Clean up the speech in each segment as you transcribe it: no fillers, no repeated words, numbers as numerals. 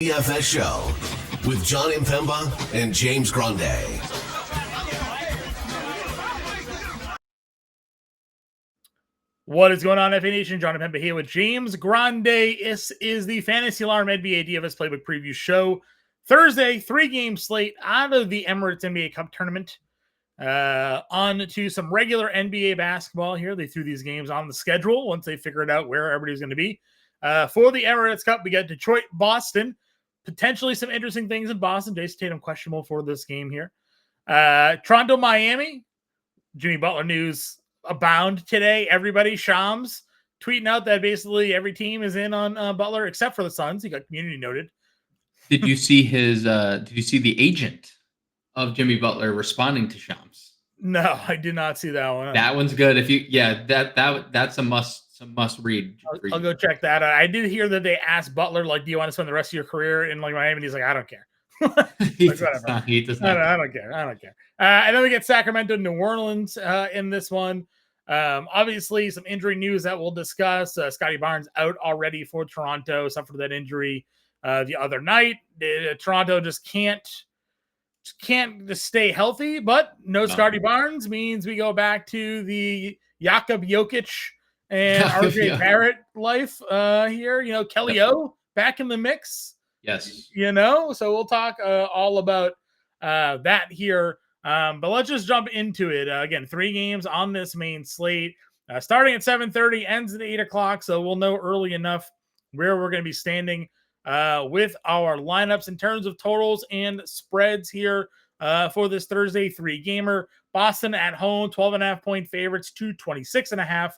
DFS show with John Impemba and James Grande. What is going on, FA Nation? John Impemba here with James Grande. This is the Fantasy Alarm NBA DFS Playbook Preview Show. Thursday, 3-game slate out of the Emirates NBA Cup Tournament. On to some regular NBA basketball here. They threw these games on the schedule once they figured out where everybody's going to be. For the Emirates Cup, we got Detroit, Boston. Potentially some interesting things in Boston. Jason Tatum questionable for this game here. Toronto, Miami. Jimmy Butler news abound today. Everybody, Shams, tweeting out that basically every team is in on Butler except for the Suns. He got community noted. Did you see his? Did you see the agent of Jimmy Butler responding to Shams? No, I did not see that one. That one's good. If you, that's a must read. I'll go check that out. I did hear that they asked Butler, like, do you want to spend the rest of your career in like Miami? And he's like, I don't care. He does not. I don't care. And then we get Sacramento, New Orleans in this one. Obviously, some injury news that we'll discuss. Scotty Barnes out already for Toronto, suffered that injury the other night. Toronto just can't stay healthy, but no Scotty Barnes means we go back to the Jakob Jokic and RJ Barrett life here. You know, Kelly O back in the mix. Yes. You know, so we'll talk all about that here. But let's just jump into it. Again, 3 games on this main slate. Starting at 7:30, ends at 8 o'clock. So we'll know early enough where we're going to be standing with our lineups in terms of totals and spreads here for this Thursday 3-gamer. Boston at home, 12.5-point favorites, 226.5.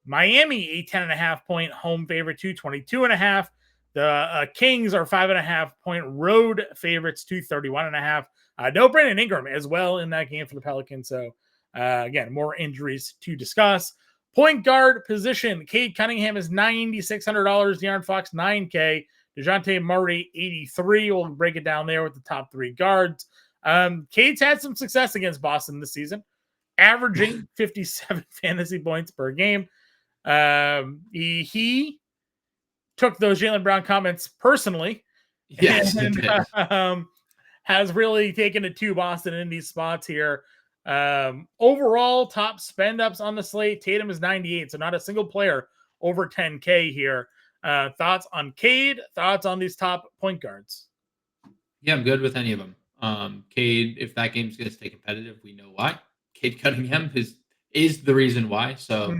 Miami, a 10.5-point home favorite, 222.5. The Kings are 5.5-point road favorites, 231.5. No Brandon Ingram as well in that game for the Pelicans. So again, more injuries to discuss. Point guard position, Cade Cunningham is $9,600. De'Aaron Fox, $9K. DeJounte Murray, $83. We'll break it down there with the top 3 guards. Cade's had some success against Boston this season, averaging 57 fantasy points per game. He took those Jaylen Brown comments personally. Yes, and has really taken it to Boston in these spots here. Overall, top spend ups on the slate. Tatum is 98, so not a single player over 10K here. Thoughts on Cade? Thoughts on these top point guards? Yeah, I'm good with any of them. Cade, if that game's going to stay competitive, we know why. Cade Cunningham is the reason why. So,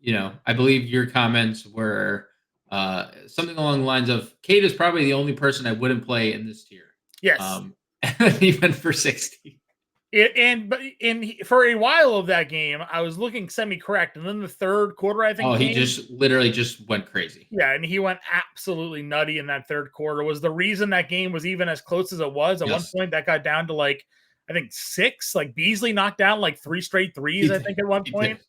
you know, I believe your comments were something along the lines of Cade is probably the only person I wouldn't play in this tier. Yes. He went for 60. For a while of that game, I was looking semi-correct, and then the third quarter, I think. He just literally just went crazy. Yeah, and he went absolutely nutty in that third quarter. Was the reason that game was even as close as it was. At one point, that got down to like I think 6. Like Beasley knocked down like 3 straight threes. I think at one point.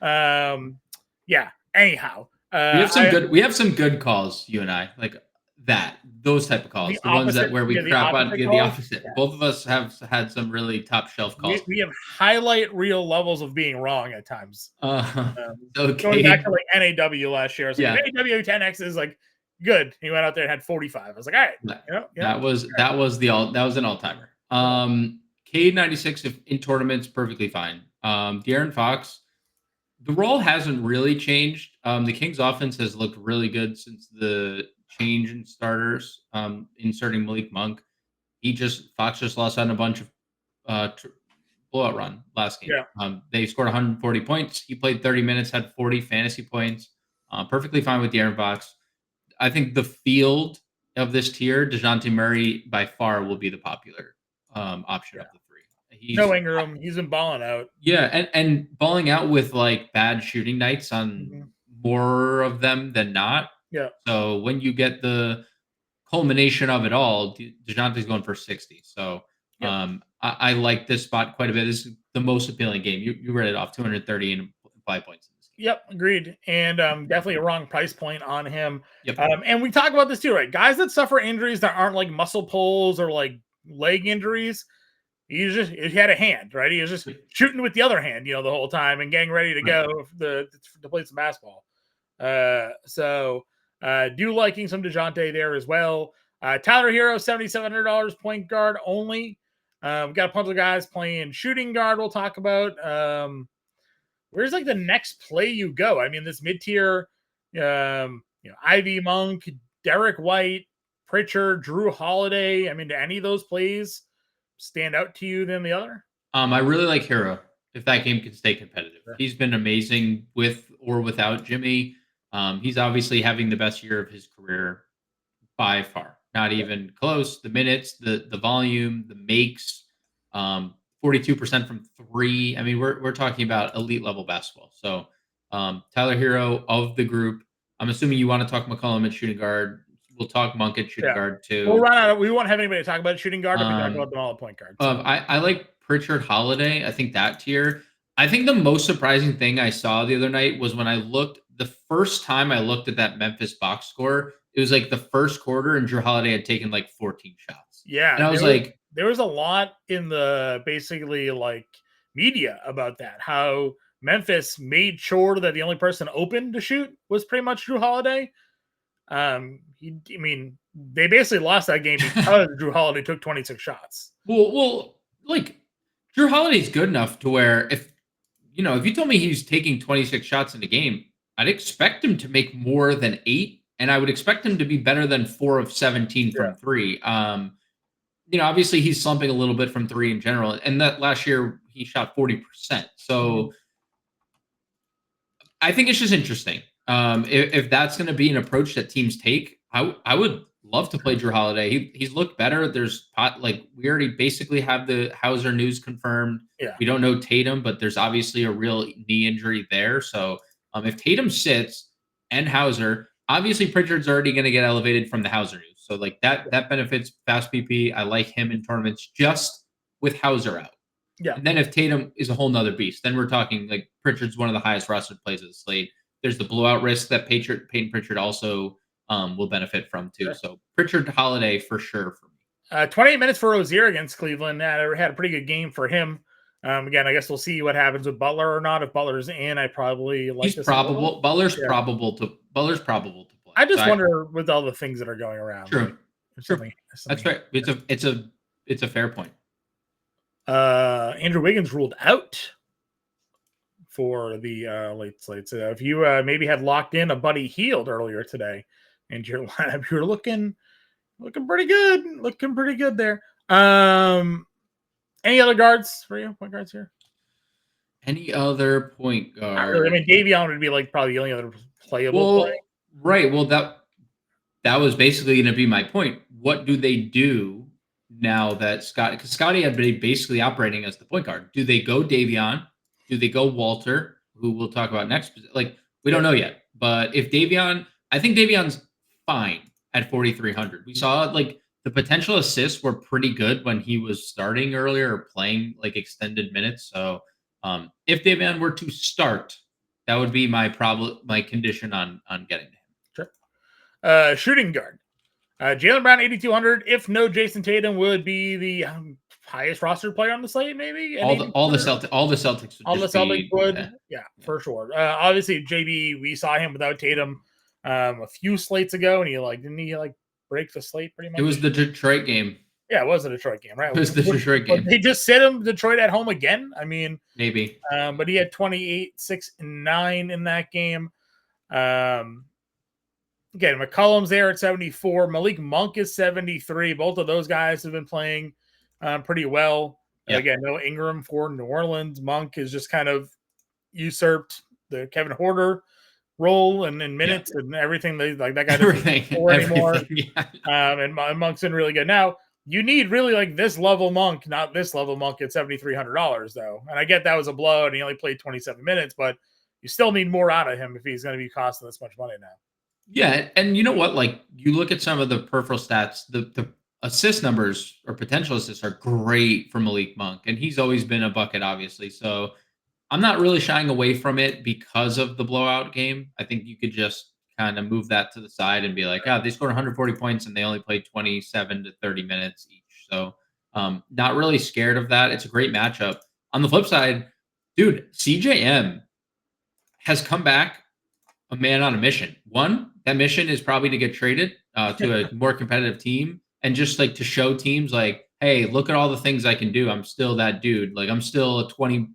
Yeah. Anyhow, we have some good calls. You and I like that. Those type of calls, the ones that where we crap on the opposite. Yeah. Both of us have had some really top shelf calls. We have highlight reel levels of being wrong at times. Okay. Going back to like NAW last year, so NAW 10X is like good. He went out there and had 45. I was like, all right, that was an all timer. Cade 96 in tournaments perfectly fine. De'Aaron Fox, the role hasn't really changed. The Kings offense has looked really good since the change in starters, inserting Malik Monk. Fox just lost on a bunch of blowout run last game. Yeah. They scored 140 points. He played 30 minutes, had 40 fantasy points. Perfectly fine with De'Aaron Fox. I think the field of this tier, DeJounte Murray by far will be the popular option of the 3. No Ingram. He's been balling out. Yeah, and balling out with like bad shooting nights on more of them than not. Yeah. So when you get the culmination of it all, DeJounte's going for 60. So I like this spot quite a bit. This is the most appealing game. You read it off, 230 and 5 points in this game. Yep, agreed. And definitely a wrong price point on him. Yep. And we talk about this too, right? Guys that suffer injuries that aren't like muscle pulls or like leg injuries, he had a hand, right? He was just shooting with the other hand, the whole time and getting ready to go to play some basketball. So Do liking some DeJounte there as well. Tyler Hero, $7,700 point guard only. We've got a bunch of guys playing shooting guard we'll talk about. Where's like the next play you go? I mean, this mid-tier, Ivy Monk, Derek White, Pritchard, Drew Holiday. I mean, do any of those plays stand out to you than the other? I really like Hero if that game can stay competitive. Sure. He's been amazing with or without Jimmy. He's obviously having the best year of his career by far. Not even close. The minutes, the volume, the makes, 42% from three. I mean, we're talking about elite level basketball. So Tyler Hero of the group. I'm assuming you want to talk McCollum at shooting guard. We'll talk Monk at shooting guard too. We'll run out. We won't have anybody to talk about shooting guard if we talk about them all at point guard. So. I like Pritchard Holiday. I think that tier. I think the most surprising thing I saw the other night was when I looked, the first time I looked at that Memphis box score, it was like the first quarter and Drew Holiday had taken like 14 shots. Yeah. And I was like, there was a lot in the basically like media about that, how Memphis made sure that the only person open to shoot was pretty much Drew Holiday. They basically lost that game because Drew Holiday took 26 shots. Well, like Drew Holiday's good enough to where if you told me he's taking 26 shots in a game, I'd expect him to make more than 8, and I would expect him to be better than 4 of 17 from 3. Obviously he's slumping a little bit from 3 in general, and that last year he shot 40%. So I think it's just interesting. If that's going to be an approach that teams take, I would love to play Drew Holiday. He's looked better. We already basically have the Hauser news confirmed. Yeah. We don't know Tatum, but there's obviously a real knee injury there. So if Tatum sits and Hauser, obviously Pritchard's already going to get elevated from the Hauser news. So like that benefits fast PP. I like him in tournaments just with Hauser out. Yeah. And then if Tatum is a whole nother beast, then we're talking like Pritchard's one of the highest rostered plays of the slate. There's the blowout risk that Peyton Pritchard also will benefit from too. Sure. So Pritchard Holiday for sure for me. 28 minutes for Rozier against Cleveland. Had a pretty good game for him. Again, I guess we'll see what happens with Butler or not. If Butler's in, I probably like. He's probable. Butler's probable to play. I just wonder with all the things that are going around. True. Sure. That's right. It's a fair point. Andrew Wiggins ruled out for the late slate. So if you maybe had locked in a Buddy Hield earlier today and your lineup, you're looking pretty good there. Any other guards for you? Point guards here? Any other point guard? Really. I mean, Davion would be like probably the only other playable play. Right. Well, that was basically going to be my point. What do they do now that because Scotty had been basically operating as the point guard? Do they go Davion? Do they go Walter, who we'll talk about next? Like, we don't know yet. But if Davion, I think Davion's fine at 4,300. We saw like the potential assists were pretty good when he was starting earlier or playing like extended minutes. So if Davion were to start, that would be my condition on getting to him. Sure. Shooting guard. Jaylen Brown, 8,200. If no Jason Tatum, would be the highest rostered player on the slate, maybe. All the Celtics would. Yeah, for sure. Obviously, JB, we saw him without Tatum a few slates ago, and didn't he break the slate pretty much? It was the Detroit game. Yeah, it was the Detroit game, right? It was the Detroit game. They just sit him Detroit at home again. I mean, maybe. But he had 28, 6, and 9 in that game. Again, McCollum's there at 74. Malik Monk is 73. Both of those guys have been playing pretty well. Yeah. Again, no Ingram for New Orleans. Monk is just kind of usurped the Kevin Huerter role and in minutes and everything. That guy doesn't score anymore. And Monk's been really good. Now, you need really like this level Monk, not this level Monk at $7,300 though. And I get that was a blow and he only played 27 minutes, but you still need more out of him if he's going to be costing this much money now. Yeah, and you know what? Like, you look at some of the peripheral stats, the assist numbers or potential assists are great for Malik Monk, and he's always been a bucket, obviously. So I'm not really shying away from it because of the blowout game. I think you could just kind of move that to the side and be like, they scored 140 points and they only played 27 to 30 minutes each. So not really scared of that. It's a great matchup. On the flip side, dude, CJM has come back a man on a mission. One, that mission is probably to get traded to a more competitive team and just like to show teams like, hey, look at all the things I can do. I'm still that dude. Like I'm still a 20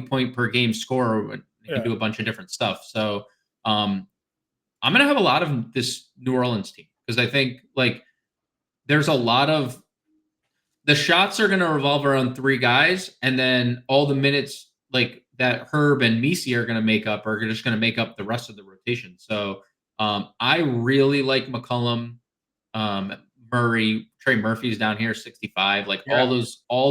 point per game scorer. I can do a bunch of different stuff. So I'm gonna have a lot of this New Orleans team because I think like there's a lot of the shots are gonna revolve around 3 guys, and then all the minutes like that Herb and Misi are gonna make up are just gonna make up the rest of the rotation. So I really like McCollum, Murray, Trey Murphy's down here 65. Like all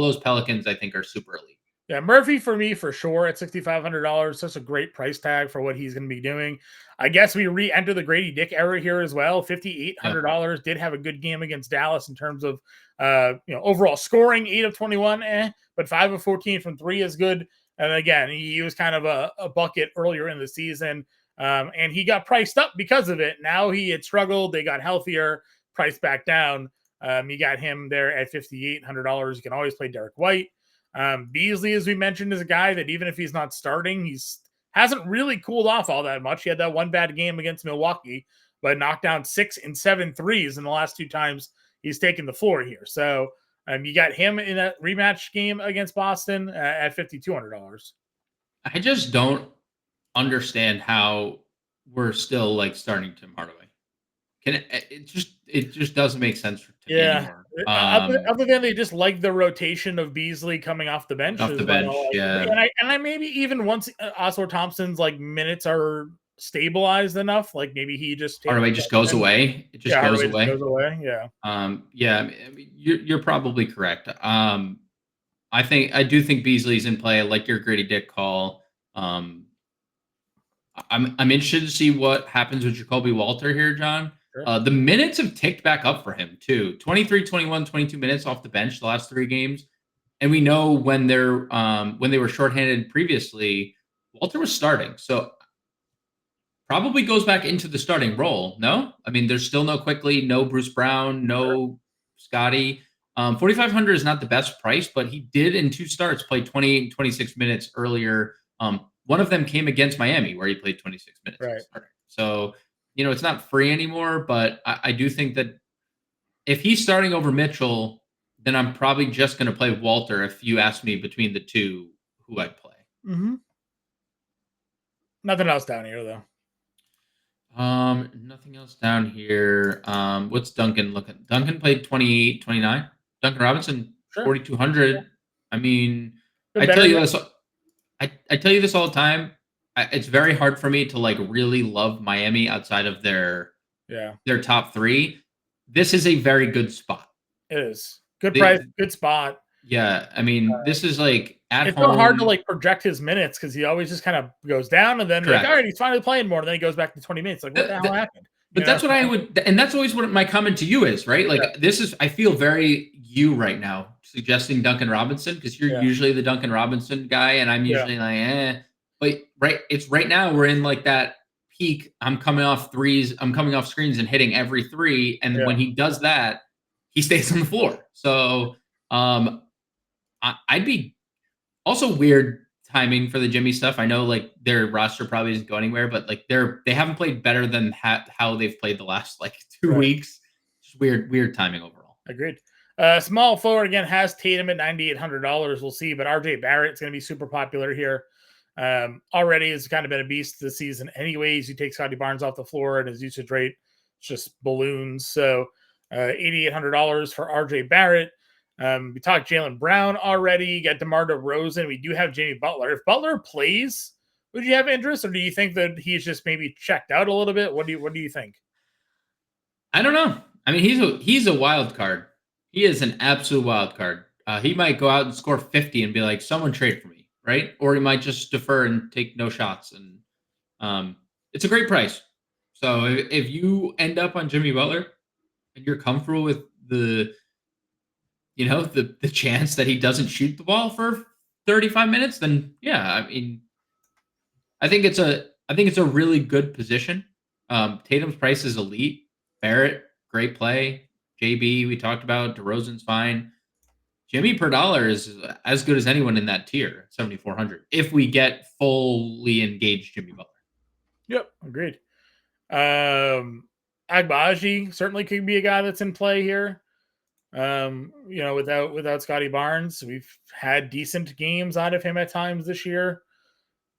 those Pelicans I think are super elite. Yeah, Murphy for me for sure at $6,500. Such a great price tag for what he's going to be doing. I guess we re-enter the Grady Dick era here as well. $5,800 did have a good game against Dallas in terms of overall scoring, 8 of 21, but 5 of 14 from 3 is good. And again, he was kind of a bucket earlier in the season, and he got priced up because of it. Now he had struggled. They got healthier, priced back down. You got him there at $5,800. You can always play Derek White. Beasley, as we mentioned, is a guy that even if he's not starting, hasn't really cooled off all that much. He had that one bad game against Milwaukee, but knocked down 6 and 7 threes in the last 2 times he's taken the floor here. So you got him in a rematch game against Boston at $5,200. I just don't understand how we're still like starting Tim Hardaway. It just doesn't make sense to me anymore. Other than they just like the rotation of Beasley coming off the bench. And I maybe even once Oscar Thompson's like minutes are stabilized enough, like maybe he just Hardaway just goes away. It just goes away. Goes away. Yeah. I mean, you're probably correct. I do think Beasley's in play. I like your Grady Dick call. I'm interested to see what happens with Jacoby Walter here, John. Sure. The minutes have ticked back up for him too. 23, 21, 22 minutes off the bench the last 3 games. And we know when they were shorthanded previously, Walter was starting. So probably goes back into the starting role. No? I mean, there's still no Quickly, no Bruce Brown, no Scotty. 4,500 is not the best price, but he did in 2 starts play 20, 26 minutes earlier. One of them came against Miami where he played 26 minutes. Right. So, it's not free anymore, but I do think that if he's starting over Mitchell, then I'm probably just going to play Walter if you ask me between the 2 who I'd play. Mm-hmm. Nothing else down here, though. Nothing else down here. What's Duncan looking? Duncan played 28, 29. Duncan Robinson, 4,200. I mean, I tell you this all the time. It's very hard for me to like really love Miami outside of their top 3. This is a very good spot. It is good price, good spot. Yeah, I mean, this is like at it's home. so hard to like project his minutes because he always just kind of goes down and then like, all right, he's finally playing more, and then he goes back to 20 minutes. Like, what the hell happened? But that's what I would, and that's always what my comment to you is, right? Like, this is, I feel very you right now suggesting Duncan Robinson because you're usually the Duncan Robinson guy, and I'm usually like, But it's right now we're in like that peak. I'm coming off threes. I'm coming off screens and hitting every 3. And when he does that, he stays on the floor. So I'd be also weird timing for the Jimmy stuff. I know like their roster probably doesn't go anywhere, but like they haven't played better than how they've played the last like 2 weeks. Just weird timing overall. Agreed. Small forward again has Tatum at $9,800. We'll see, but RJ Barrett's going to be super popular here. Already has kind of been a beast this season anyways. You take Scotty Barnes off the floor and his usage rate just balloons. So $8,800 for RJ Barrett. We talked Jaylen Brown already. You got DeMar DeRozan. We do have Jimmy Butler. If Butler plays, would you have interest, or do you think that he's just maybe checked out a little bit? What do you think? I don't know. I mean, he's a wild card. He is an absolute wild card. He might go out and score 50 and be like, someone trade for me. Right? Or he might just defer and take no shots. And it's a great price. So if you end up on Jimmy Butler and you're comfortable with the chance that he doesn't shoot the ball for 35 minutes, then yeah, I mean, I think it's a really good position. Tatum's price is elite. Barrett, great play. JB, we talked about. DeRozan's fine. Jimmy per dollar is as good as anyone in that tier, 7,400. If we get fully engaged Jimmy Butler. Yep, agreed. Agbaji certainly could be a guy that's in play here. Without Scotty Barnes, we've had decent games out of him at times this year.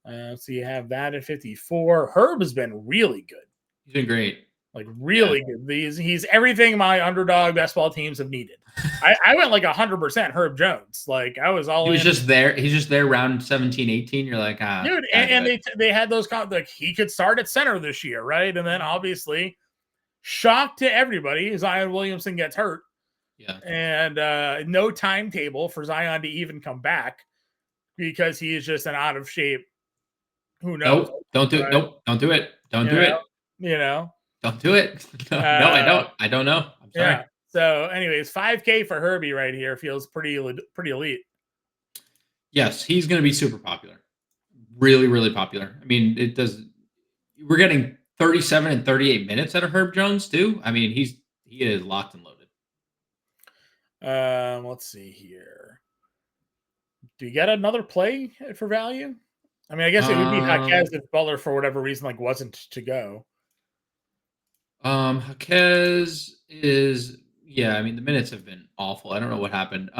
So you have that at 54. Herb has been really good. He's been great. Like really good. He's everything my underdog best ball teams have needed. I went like 100% Herb Jones. Like I was all he was in. just there. He's just there round 17, 18. You're like, dude, and they had those like he could start at center this year, right? And then obviously, shock to everybody, Zion Williamson gets hurt. Yeah. And no timetable for Zion to even come back because he is just an out of shape. Who knows? Nope. Don't do it. Nope. Don't do it. Don't do it. Don't do it. No, I don't. I don't know. I'm sorry. Yeah. So, anyways, 5K for Herbie right here feels pretty elite. Yes, he's going to be super popular. Really, really popular. I mean, it does. We're getting 37 and 38 minutes out of Herb Jones too. I mean, he is locked and loaded. Let's see here. Do you get another play for value? I mean, I guess it would be Jaquez if Butler for whatever reason wasn't to go. Jaquez is I mean, the minutes have been awful. I don't know what happened.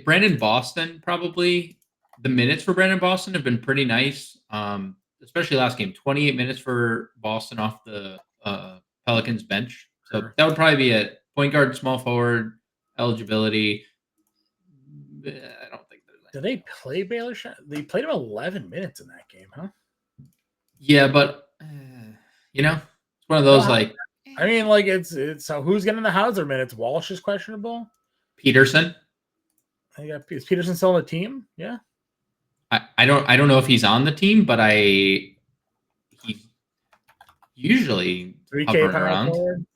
Brandon Boston probably the minutes for Brandon Boston have been pretty nice. Especially last game, 28 minutes for Boston off the Pelicans bench. So that would probably be it. Point guard, small forward, eligibility. I don't think there's. Did they play Baylor? They played him 11 minutes in that game, huh? Yeah, but it's one of those I mean, like it's so who's getting the Hauser minutes? Walsh is questionable. Peterson. Is Peterson still on the team? Yeah. I don't know if he's on the team, but he's usually 3K power forward.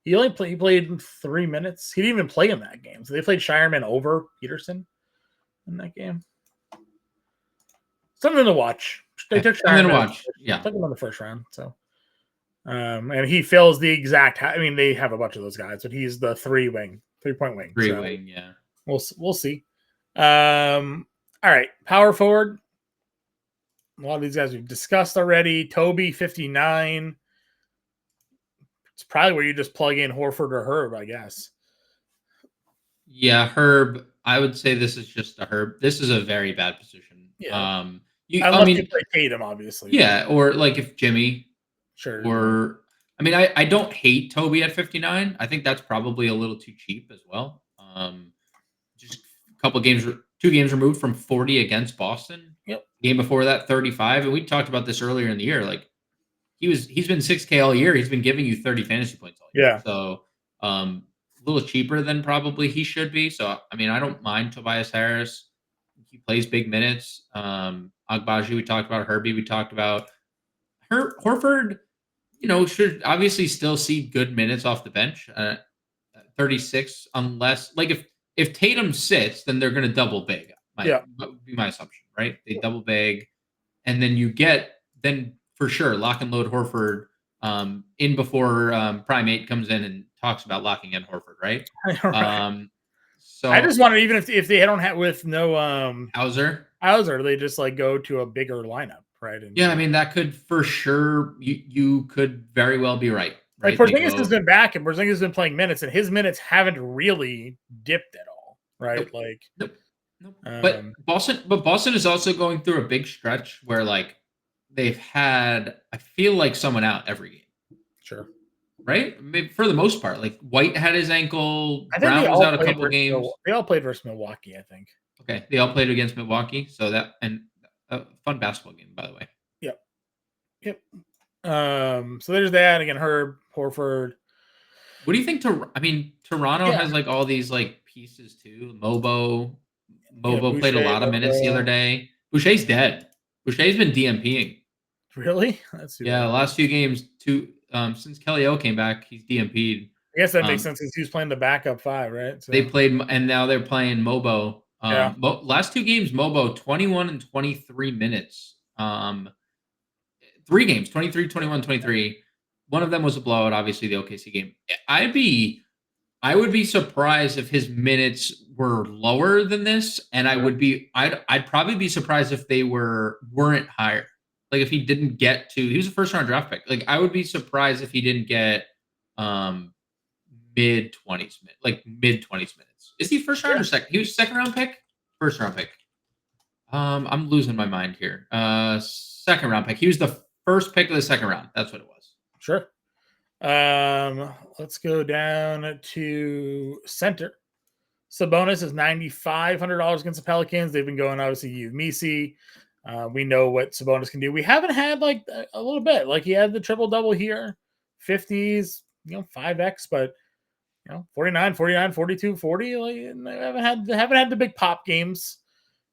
He played 3 minutes. He didn't even play in that game. So they played Shireman over Peterson in that game. Something to watch. They took Shireman to watch. Yeah, took him in the first round. So, and he fills the exact. I mean, they have a bunch of those guys, but he's the 3-point wing. Wing. Yeah, we'll see. All right, power forward. A lot of these guys we've discussed already. Toby, 59. It's probably where you just plug in Horford or Herb, I guess. Yeah, Herb. I would say this is just a Herb. This is a very bad position. Yeah. You play Tatum, obviously. Yeah, or like if Jimmy. Sure. Or I mean, I don't hate Toby at 59. I think that's probably a little too cheap as well. Just a couple games, 2 games removed from 40 against Boston. Yep. Game before that, 35. And we talked about this earlier in the year. Like he's been 6K all year. He's been giving you 30 fantasy points all year. Yeah. So a little cheaper than probably he should be. So I mean, I don't mind Tobias Harris. He plays big minutes. Agbaji, we talked about. Herbie, we talked about. Horford, should obviously still see good minutes off the bench. 36, unless if Tatum sits, then they're going to double big. That would be my assumption, right? They double big, and then you get for sure lock and load Horford in before Prime 8 comes in and talks about locking in Horford, right? Right. So I just wonder even if they don't have with no Hauser, they just like go to a bigger lineup, right? And, I mean that could for sure you could very well be right. Like Porzingis has been back and Porzingis has been playing minutes, and his minutes haven't really dipped at all, right? Nope. But Boston is also going through a big stretch where they've had, I feel like, someone out every game. Sure. Right? I mean, for the most part. Like White had his ankle. Brown was out a couple games. They all played versus Milwaukee, I think. Okay. They all played against Milwaukee. So and a fun basketball game, by the way. Yep. So there's that. Again, Herb, Horford. What do you think? Toronto has all these pieces too. Mobo played a lot of minutes the other day. Boucher's dead. Boucher's been DMPing. Really? The last few games, since Kelly O came back, he's DMP'd. I guess that makes sense because he was playing the backup 5, right? So. They played, and now they're playing Mobo. Last 2 games, Mobo 21 and 23 minutes. 3 games, 23, 21, 23. One of them was a blowout, obviously the OKC game. I would be surprised if his minutes were lower than this, and I'd probably be surprised if they weren't higher. Like if he didn't get to, he was a first round draft pick. Like I would be surprised if he didn't get mid 20s, like mid 20s minutes. Is he first round or second? He was second round pick, first round pick. I'm losing my mind here. Second round pick. He was the first pick of the second round. That's what it was. Sure. Let's go down to center. Sabonis is $9,500 against the Pelicans. They've been going, obviously, you Misi. We know what Sabonis can do. We haven't had like a little bit. Like he had the triple double here, 50s, 5x, but 49, 49, 42, 40. Like they haven't had the big pop games.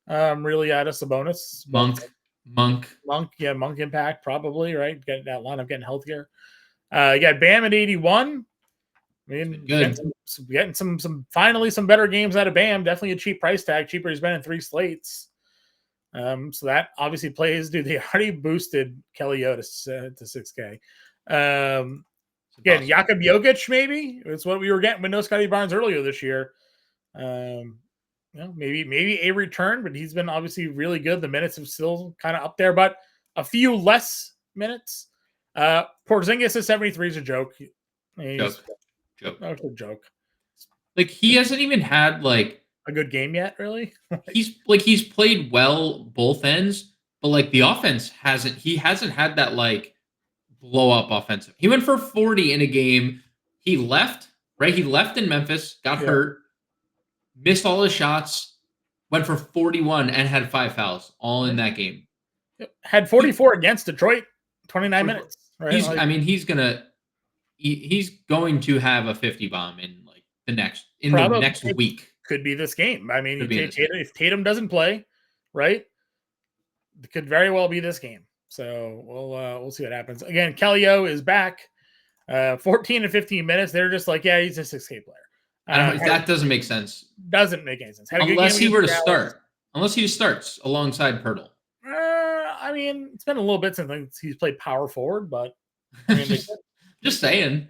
Really out of Sabonis. Monk. Monk impact probably, right? Getting that lineup getting healthier. You got Bam at 81. I mean, getting some finally some better games out of Bam. Definitely a cheap price tag, cheaper he's been in 3 slates. So that obviously plays. Dude, they already boosted Kelly O to 6K. Again, Jakob Jokic maybe. It's what we were getting with no Scotty Barnes earlier this year. Maybe a return, but he's been obviously really good. The minutes have still kind of up there, but a few less minutes. Porzingis at 73 is a joke. Joke. That's a joke. Like he hasn't even had like a good game yet, really. he's played well both ends, but like the offense hasn't had that like blow up offensive. He went for 40 in a game. He left, right? He left in Memphis, got hurt, missed all his shots, went for 41 and had 5 fouls all in that game. Had 44 against Detroit, 29 minutes. Right? He's going to have a 50 bomb in like the next week. Could be this game. I mean, if Tatum doesn't play, right, it could very well be this game. So we'll see what happens. Again, Kelly O is back, 14 to 15 minutes. They're just like, yeah, he's a 6K player. That doesn't make sense. Doesn't make any sense. Unless he were to start. Unless he starts alongside Pirtle. I mean, it's been a little bit since he's played power forward, but I mean, just saying.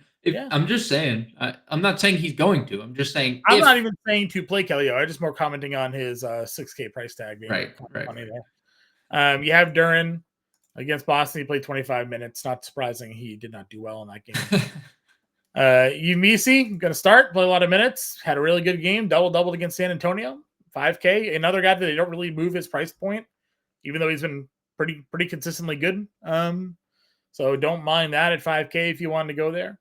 I'm just saying. I'm not saying he's going to. I'm just saying. I'm not even saying to play Kelly O. I'm just more commenting on his 6K price tag. Right. Funny there. You have Duran against Boston. He played 25 minutes. Not surprising. He did not do well in that game. Umisi going to start, play a lot of minutes. Had a really good game. Doubled against San Antonio. 5K. Another guy that they don't really move his price point, even though he's been pretty consistently good. So don't mind that at 5K if you wanted to go there.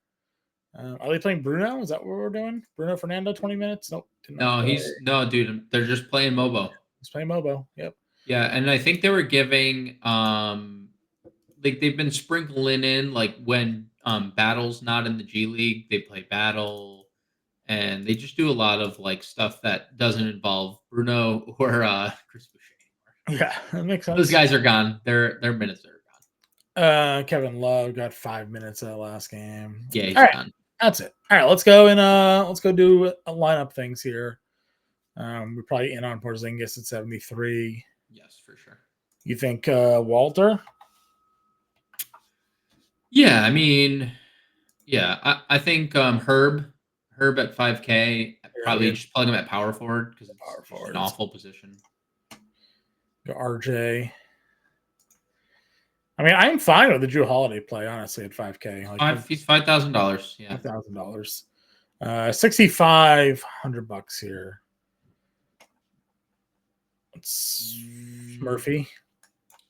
Are they playing Bruno? Is that what we're doing? Bruno Fernando, 20 minutes? Nope. No, dude. They're just playing Mobo. He's playing Mobo. Yep. Yeah, and I think they were giving like they've been sprinkling in like when Battle's not in the G League, they play Battle, and they just do a lot of like stuff that doesn't involve Bruno or Chris Boucher. Yeah, that makes sense. Those guys are gone. Their minutes are gone. Kevin Love got 5 minutes that last game. Yeah, he's gone. That's it. All right, let's go do a lineup things here. We're probably in on Porzingis at 73. Yes, for sure. You think Walter? Yeah, I mean, yeah, I think Herb at 5K, probably just plug him at power forward because it's an awful position. RJ. I mean, I'm fine with the Drew Holiday play, honestly, at 5K. Like he's $5,000. Yeah, $5,000. 6,500 bucks here. It's Murphy.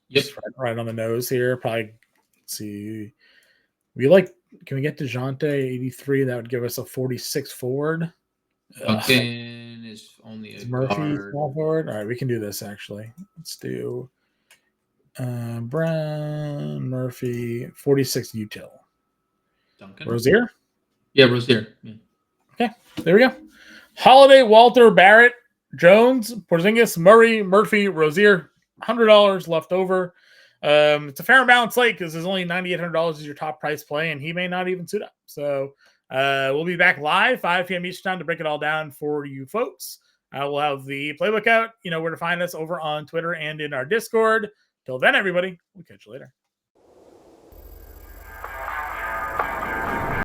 Yep, right on the nose here. Probably. Let's see. Can we get DeJounte 83? That would give us a 46 forward. Duncan is only a Murphy guard. small forward. All right, we can do this actually. Let's do Brown, Murphy, 46 util. Duncan. Rozier? Yeah, Rozier. Yeah. Okay, there we go. Holiday, Walter, Barrett, Jones, Porzingis, Murray, Murphy, Rozier. $100 left over. It's a fair amount slate because there's only $9,800 is your top price play, and he may not even suit up. So we'll be back live 5 p.m. Eastern time to break it all down for you folks. We'll have the playbook out. You know where to find us over on Twitter and in our Discord. Till then, everybody, we'll catch you later.